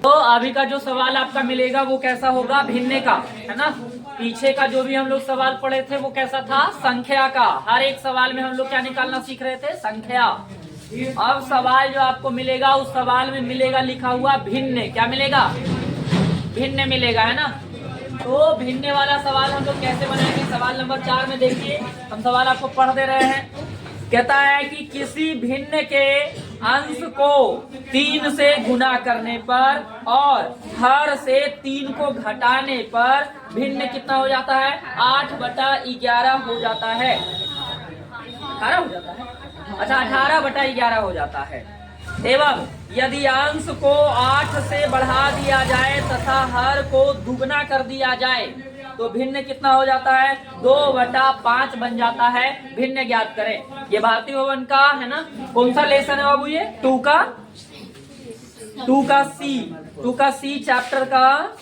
तो अभी का जो सवाल आपका मिलेगा वो कैसा होगा, भिन्न का, है ना। पीछे का जो भी हम लोग सवाल पढ़े थे वो कैसा था, संख्या का। हर एक सवाल में हम लोग क्या निकालना सीख रहे थे, संख्या। अब सवाल जो आपको मिलेगा उस सवाल में मिलेगा लिखा हुआ भिन्न। क्या मिलेगा, भिन्न मिलेगा, है ना। तो भिन्न वाला सवाल हम लोग कैसे बनाएंगे, सवाल नंबर 4 में देखिए, हम सवाल आपको पढ़ दे रहे हैं। कहता है कि किसी भिन्न के अंश को 3 से गुना करने पर और हर से 3 को घटाने पर भिन्न कितना हो जाता है, 8/11 हो जाता है। 18 हो जाता है, अच्छा 18/11 हो जाता है। एवं यदि अंश को 8 से बढ़ा दिया जाए तथा हर को दुगना कर दिया जाए तो भिन्न कितना हो जाता है, 2/5 बन जाता है। भिन्न ज्ञात करें। ये भारतीय भवन का है ना, कौन सा लेसन है बाबू, ये 2 का सी चैप्टर का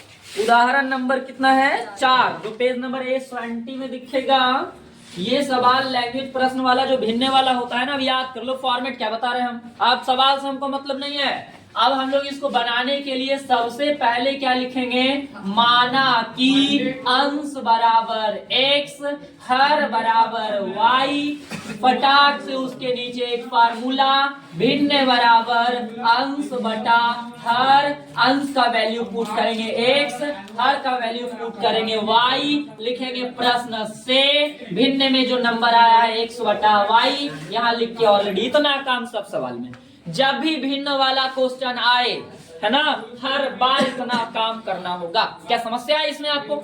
उदाहरण नंबर कितना है, 4, जो पेज नंबर A20 में दिखेगा। ये सवाल लैंग्वेज प्रश्न वाला जो भिन्न वाला होता है ना, अब याद कर लो फॉर्मेट क्या बता रहे हैं हम। आप सवाल से हमको मतलब नहीं है। अब हम लोग इसको बनाने के लिए सबसे पहले क्या लिखेंगे, माना कि अंश बराबर x, हर बराबर y, फटाक से उसके नीचे एक फार्मूला, भिन्न बराबर अंश बटा हर। अंश का वैल्यू पुट करेंगे x, हर का वैल्यू पुट करेंगे y, लिखेंगे प्रश्न से भिन्न में जो नंबर आया है x/y, यहाँ लिख के ऑलरेडी। इतना काम सब सवाल में, जब भी भिन्न वाला क्वेश्चन आए, है ना, हर बार इतना काम करना होगा। क्या समस्या है इसमें आपको,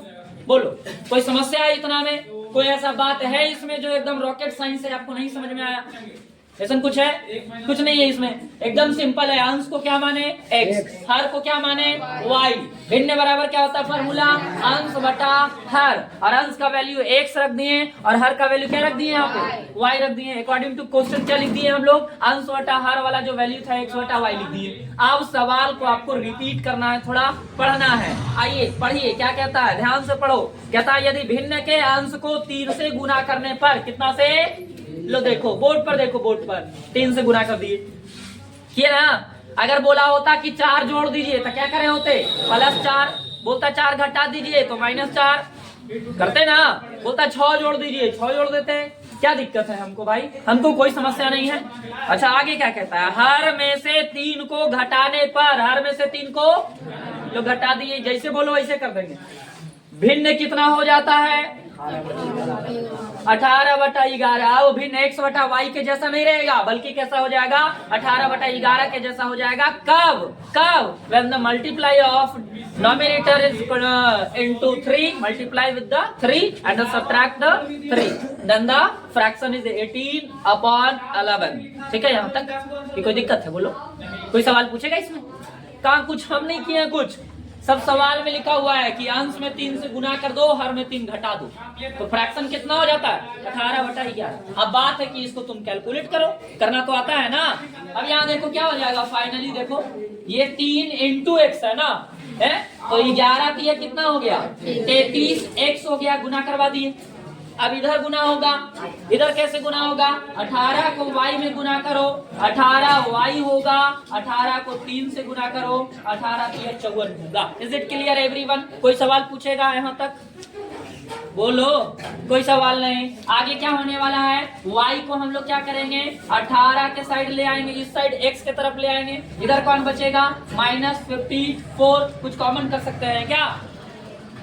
बोलो, कोई समस्या है इतना में? कोई ऐसा बात है इसमें जो एकदम रॉकेट साइंस है, आपको नहीं समझ में आया? ऐसा कुछ है? कुछ नहीं है इसमें, एकदम सिंपल है। अंश को क्या माने, x, हर को क्या माने, y, भिन्न बराबर क्या होता है फॉर्मूला, अंश बटा हर। और अंश का वैल्यू x रख दिए और हर का वैल्यू क्या रख दिए, यहाँ पे y रख दिए। अकॉर्डिंग टू क्वेश्चन क्या लिख दिए हम लोग, अंश बटा हर वाला जो वैल्यू था x/y लिख दिए। अब सवाल को आपको रिपीट करना है, थोड़ा पढ़ना है। आइए पढ़िए क्या कहता है, ध्यान से पढ़ो। कहता है यदि भिन्न के अंश को 3 से गुना करने पर, कितना से, लो देखो बोर्ड पर, देखो बोर्ड पर, 3 से गुना कर दिए, किया ना। अगर बोला होता कि 4 जोड़ दीजिए तो क्या करे होते, +4, बोलता 4 घटा दीजिए तो -4 करते ना, बोलता 6 जोड़ दीजिए 6 जोड़ देते। क्या दिक्कत है हमको भाई, हमको कोई समस्या नहीं है। अच्छा आगे क्या कहता है, हर में से 3 को घटाने पर, हर में से 3 को लो घटा दिए, जैसे बोलो वैसे कर देंगे। भिन्न कितना हो जाता है, 18/11। वो भिन्न x/y के जैसा नहीं रहेगा, बल्कि कैसा हो जाएगा, 18/11 के जैसा हो जाएगा। कब कब, when the multiply of denominator is into 3, multipy with the 3 and subtract the 3, then the fraction is 18/11। ठीक है, यहाँ तक कोई दिक्कत है, बोलो कोई सवाल पूछेगा इसमें? कहाँ कुछ हम नहीं किए, कुछ सब सवाल में लिखा हुआ है कि अंश में 3 से गुना कर दो, हर में 3 घटा दो, तो फ्रैक्शन कितना हो जाता है, 18/11। अब बात है कि इसको तुम कैलकुलेट करो, करना तो आता है ना। अब यहाँ देखो क्या हो जाएगा, फाइनली देखो ये 3 × x है ना, है तो 11 की कितना हो गया, 33x हो गया, गुना करवा दिए। अब इधर गुना होगा, इधर कैसे गुना होगा, 18 को y में गुना करो, 18y होगा, 18 को 3 से गुना करो, 18 की 54 होगा। Is it clear everyone? कोई सवाल पूछेगा यहाँ तक, बोलो कोई सवाल नहीं। आगे क्या होने वाला है, y को हम लोग क्या करेंगे, 18 के साइड ले आएंगे, इस साइड x के तरफ ले आएंगे। इधर कौन बचेगा, -54। कुछ कॉमन कर सकते हैं क्या,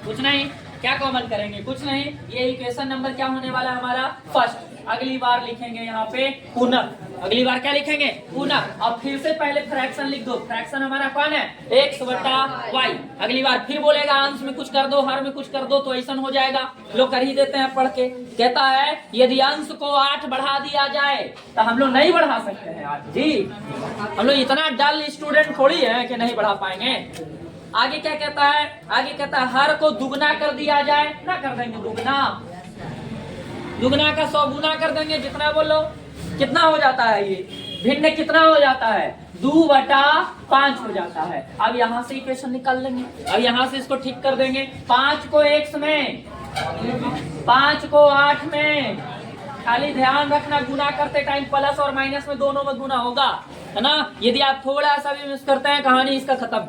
कुछ नहीं। क्या कॉमन करेंगे, कुछ नहीं। ये इक्वेशन नंबर क्या होने वाला है हमारा, फर्स्ट। अगली बार लिखेंगे यहाँ पे पुनः, अगली बार क्या लिखेंगे, पुनः। अब फिर से पहले फ्रैक्शन लिख दो, फ्रैक्शन हमारा कौन है, x/y। अगली बार फिर बोलेगा अंश में कुछ कर दो, हर में कुछ कर दो, तो ऐसा हो जाएगा। लोग कर ही देते हैं पढ़ के। कहता है यदि अंश को 8 बढ़ा दिया जाए, तो हम लोग नहीं बढ़ा सकते हैं 8 जी, हम लोग इतना डल स्टूडेंट थोड़ी है कि नहीं बढ़ा पाएंगे। आगे क्या कहता है, आगे कहता है हर को दुगना कर दिया जाए, ना कर देंगे दुगना, दुगना का 100 गुना कर देंगे, जितना बोलो कितना हो जाता है, ये भिन्न कितना हो जाता है, 2/5 हो जाता है। अब यहाँ से इक्वेशन निकाल लेंगे, अब यहाँ से इसको ठीक कर देंगे। 5 को x में, 5 को 8 में, खाली ध्यान रखना गुना करते टाइम प्लस और माइनस में दोनों में गुना होगा, है ना। यदि आप थोड़ा सा भी मिस करते हैं, कहानी इसका खत्म।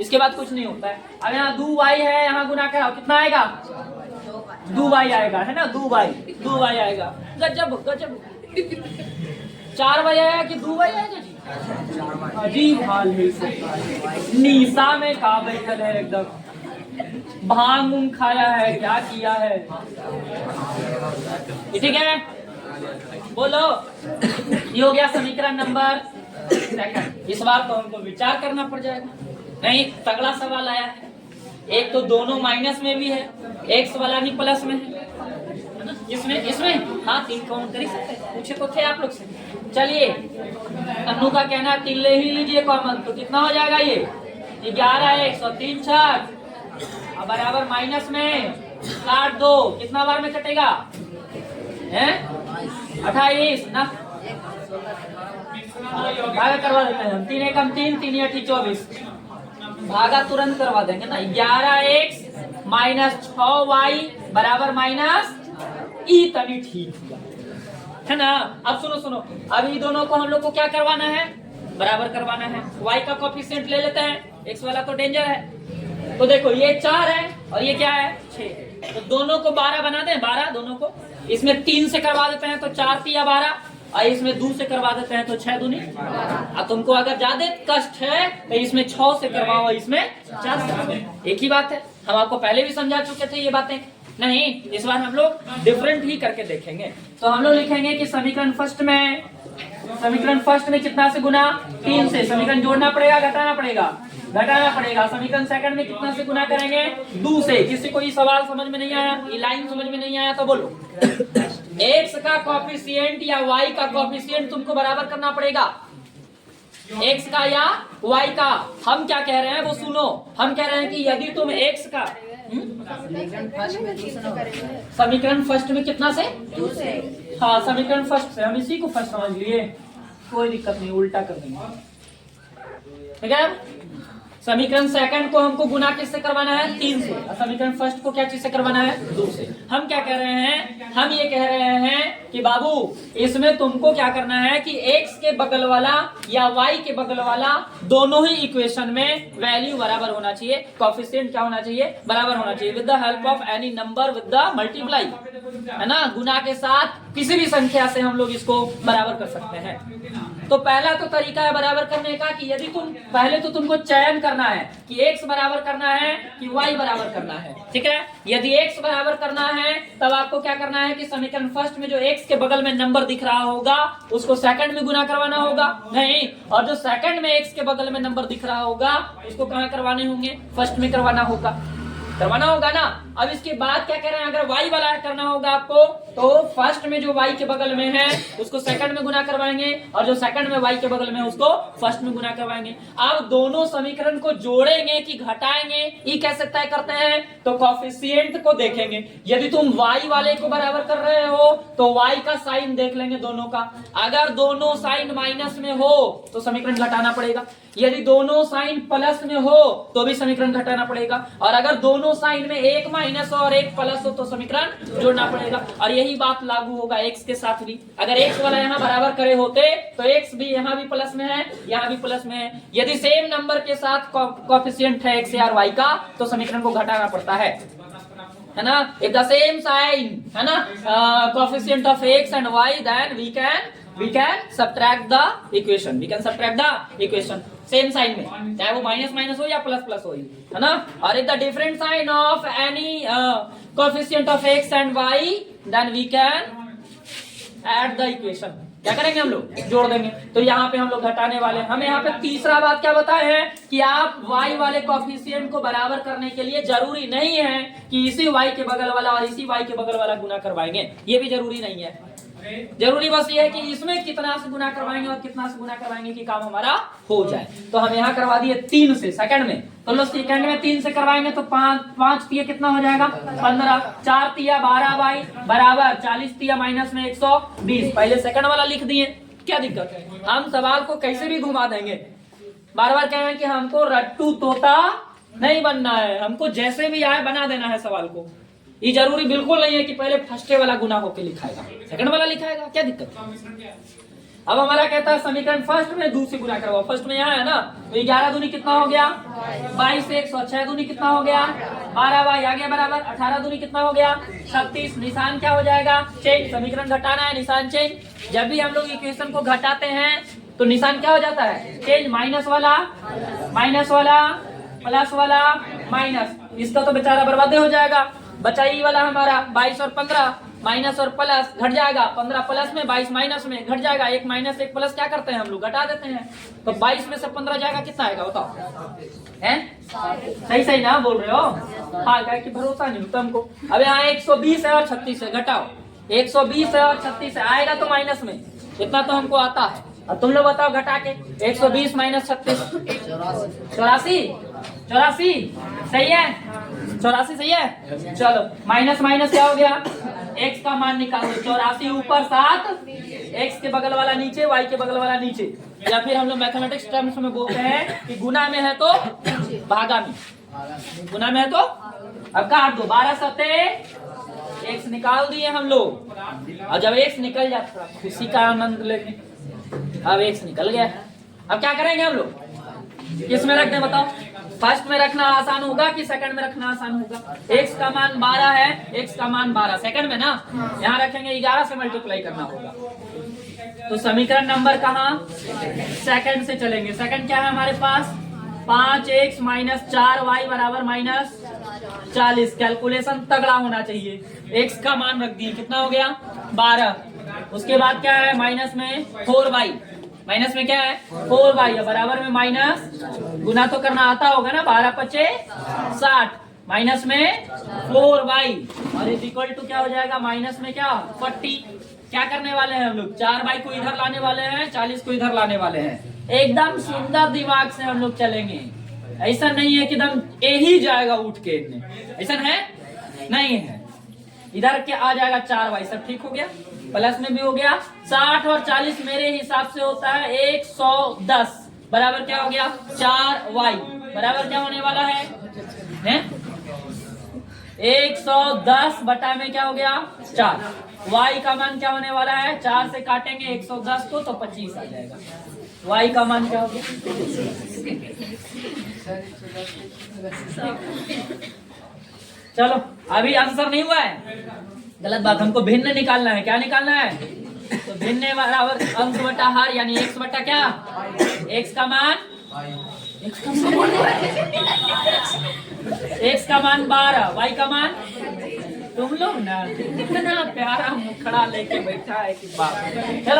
इसके बाद कुछ नहीं होता है। अब यहाँ 2y है, यहाँ गुना कराओ, कितना आएगा? 2y आएगा, है ना, 2y आएगा। गजब गजब। 4y आया कि 2y आएगा जी? अजीब हाल है इसे। निशा में कहा बैठल है एकदम, भांग उंग खाया है, क्या किया है? ठीक है, बोलो। ये हो गया समीकरण नंबर सेकंड। इस बार तो हमको विचार करना पड़ जाएगा। नहीं, तगड़ा सवाल आया है। एक तो दोनों माइनस में भी है, एक्स वाला भी प्लस में है। इसमें हाँ 3 काउंट कर ही सकते हैं, पूछे तो थे आप लोग से। चलिए, अनु का कहना 3 ले ही लीजिए कॉमन, तो कितना हो जाएगा ये? 11x और 3 6 अब बराबर माइनस में काट दो, कितना बार में कटेगा? हैं 28 ना, भागा करवा देते हैं हम। 3 एकम 3, 3 8 24, भागा तुरंत करवा देंगे ना। 11x माइनस 6y बराबर माइनस ई, तभी ठीक हुआ, है ना। अब सुनो, अब ये दोनों को हम लोग को क्या करवाना है? बराबर करवाना है। y का कोफिशिएंट ले लेते हैं, x वाला तो डेंजर है। तो देखो ये 4 है और ये क्या है 6, तो दोनों को 12 बना दें, 12 दोनों को। इसमें 3 से करवा देते हैं तो 4 3 12, और इसमें 2 से करवा देते हैं तो 6 दूनी। अब तुमको अगर ज्यादा कष्ट है तो इसमें 6 से करवाओ, इसमें 4 से करवाओ, एक ही बात है। हम आपको पहले भी समझा चुके थे ये बातें। नहीं, इस बार हम लोग डिफरेंट ही करके देखेंगे। तो हम लोग लिखेंगे कि समीकरण फर्स्ट में कितना से गुना? 3 से। समीकरण जोड़ना पड़ेगा, घटाना पड़ेगा। समीकरण सेकंड में कितना से गुना करेंगे? 2 से। किसी को ये सवाल समझ में नहीं आया, ये लाइन समझ में नहीं आया तो बोलो। x का कोफिशिएंट या y का कोफिशिएंट तुमको बराबर करना पड़ेगा, x का या y का। हम क्या कह रहे हैं वो सुनो। हम कह रहे हैं कि यदि तुम x का समीकरण फर्स्ट में कितना से? 2 से। हाँ, समीकरण फर्स्ट से, हम इसी को फर्स्ट समझ लिए, कोई दिक्कत नहीं, उल्टा कर देंगे, ठीक है। समीकरण सेकंड को हमको गुना किससे करवाना है? 3 से। और समीकरण फर्स्ट को क्या चीज से करवाना है? 2 से। हम क्या कह रहे हैं? हम ये कह रहे हैं कि बाबू इसमें तुमको क्या करना है कि x के बगल वाला या y के बगल वाला दोनों ही इक्वेशन में वैल्यू बराबर होना चाहिए, कोफिशिएंट क्या होना चाहिए? बराबर होना चाहिए। With the help of any number with the multiply, है ना, गुना के साथ किसी भी संख्या से हम लोग इसको बराबर कर सकते हैं। तो पहला तो तरीका है बराबर करने का कि यदि तुम पहले तो तुमको चयन करना है कि x बराबर करना है कि y बराबर करना है, ठीक है। यदि x बराबर करना है तब आपको क्या करना है कि समीकरण फर्स्ट में जो x के बगल में नंबर दिख रहा होगा उसको सेकंड में गुना करवाना होगा, नहीं, और जो सेकंड में x के बगल में नंबर दिख रहा होगा उसको कहाँ करवाने होंगे? फर्स्ट में करवाना होगा ना। अब इसके बाद क्या कह रहे हैं? अगर y वाला करना होगा आपको तो फर्स्ट में जो y के बगल में है उसको सेकंड में गुना करवाएंगे, और जो सेकंड में y के बगल में उसको फर्स्ट में गुना करवाएंगे। अब दोनों समीकरण को जोड़ेंगे कि घटाएंगे, ये कैसे तय करते हैं? तो कोफिशिएंट को देखेंगे। यदि तुम y वाले को बराबर कर रहे हो तो y का साइन देख लेंगे दोनों का। अगर दोनों साइन माइनस में हो तो समीकरण घटाना पड़ेगा, यदि दोनों साइन प्लस में हो तो भी समीकरण घटाना पड़ेगा, और अगर दोनों साइन में एक माइनस और एक प्लस हो तो समीकरण जोड़ना पड़ेगा। और यही बात लागू होगा x के साथ भी। अगर x वाला यहाँ बराबर करे होते तो x भी यहाँ भी प्लस में है, यहाँ भी प्लस में है। यदि सेम नंबर के साथ कोफिशिएंट है x और y का तो समीकरण को घटाना पड़ता है ना। इफ द सेम साइन, है ना, coefficient of x and y, then we can subtract the equation, same sign में, चाहे वो माइनस माइनस हो या प्लस प्लस हो, है ना। और if the different sign of any coefficient of x and y, then we can add the equation. क्या करेंगे? हम लोग जोड़ देंगे। तो यहाँ पे हम लोग घटाने वाले। हम यहाँ पे तीसरा बात क्या बताए हैं कि आप y वाले कोफिशिएंट को बराबर करने के लिए जरूरी नहीं है कि इसी y के बगल वाला और इसी y के बगल वाला गुना करवाएंगे, ये भी जरूरी नहीं है। जरूरी बस ये है कि इसमें कितना से गुना करवाएंगे और कितना से गुना करवाएंगे कि काम हमारा हो जाए। तो हम यहाँ करवा दिए 3 से सेकंड में, तो लो सेकंड में 3 से करवाएंगे तो 5 तिया कितना हो जाएगा? 15, 4 तिया 12 बाई बराबर 40 तिया माइनस में 120। पहले सेकंड वाला लिख दिए, क्या दिक्कत है? हम सवाल को कैसे भी घुमा देंगे। बार बार कह रहे हैं कि हमको रट्टू तोता नहीं बनना है, हमको जैसे भी आए बना देना है सवाल को। ये जरूरी बिल्कुल नहीं है कि पहले फर्स्ट वाला गुना होके लिखाएगा, सेकंड वाला लिखाएगा, क्या दिक्कत है? अब हमारा कहता है समीकरण फर्स्ट में 2 से गुना करवाओ। फर्स्ट में यहाँ है ना, तो 11 दूनी कितना हो गया 22 एक 106 दूनी कितना हो गया 12y आ गया बराबर 18 दूनी कितना हो गया 36। निशान क्या हो जाएगा चेंज, समीकरण घटाना है निशान चेंज। जब भी हम लोग इक्वेशन को घटाते हैं तो निशान क्या हो जाता है चेंज, माइनस वाला प्लस वाला माइनस, इसका तो बेचारा बर्बादे हो जाएगा। बचा ई वाला हमारा 22 और 15 माइनस और प्लस घट जाएगा, 15 प्लस में 22 माइनस में घट जाएगा, एक माइनस एक प्लस क्या करते हैं हम लोग घटा देते हैं। तो 22 में से 15 जाएगा कितना आएगा बताओ, हैं सही ना बोल रहे हो? हाँ क्या कि भरोसा नहीं होता हमको। अब यहाँ 120 है और 36 है, घटाओ 120 है और 36 है, आएगा तो माइनस में, इतना तो हमको आता है। अब तुम लोग बताओ घटा के 120 माइनस 36 84 सही है, 84 सही है। चलो माइनस माइनस क्या हो गया, x का मान निकालो, 84 ऊपर 7, x के बगल वाला नीचे, y के बगल वाला नीचे, या फिर हम लोग मैथमेटिक्स टर्म्स में बोलते हैं कि गुना में है तो भागा में, गुना में है तो अब काट दो, 12 सते x निकाल दिए हम लोग। और जब x निकल जाता खुशी का आनंद लेंगे। अब x निकल गया, अब क्या करेंगे हम लोग, किस में रखने बताओ, फर्स्ट में रखना आसान होगा कि सेकंड में रखना आसान होगा? x का मान 12 है, x का मान 12 सेकंड में ना, यहाँ रखेंगे 11 से मल्टीप्लाई करना होगा। तो समीकरण नंबर कहाँ सेकंड से चलेंगे। सेकंड क्या है हमारे पास 5x माइनस 4y बराबर माइनस 40। कैलकुलेशन तगड़ा होना चाहिए। x का मान रख दिए, कितना हो गया 12। उसके बाद क्या है माइनस में 4y, माइनस में क्या है 4y बराबर में माइनस, गुना तो करना आता होगा ना, 12 पचे 60 माइनस में 4y और इज इक्वल टू क्या हो जाएगा माइनस में क्या 40। क्या करने वाले हैं हम लोग, 4y को इधर लाने वाले हैं, 40 को इधर लाने वाले हैं। एकदम सुंदर दिमाग से हम लोग चलेंगे, ऐसा नहीं है कि एकदम ए ही जाएगा उठ के, ऐसा है नहीं है। इधर क्या आ जाएगा 4y, सब ठीक हो गया, प्लस में भी हो गया। 60 और 40 मेरे हिसाब से होता है 110 बराबर क्या हो गया 4y बराबर क्या होने वाला है 110 बटा में क्या हो गया 4। y का मान क्या होने वाला है, 4 से काटेंगे 110 को तो 25 आ जाएगा। y का मान क्या हो गया चलो अभी आंसर नहीं हुआ है, गलत बात, हमको भिन्न निकालना है। क्या निकालना है, तो भिन्न बराबर अंश बटा हर, यानी x बटा क्या x का मान x का मान 12, y का मान, तुम लोग ना इतना प्यारा मुखड़ा लेके बैठा है कि बात। चलो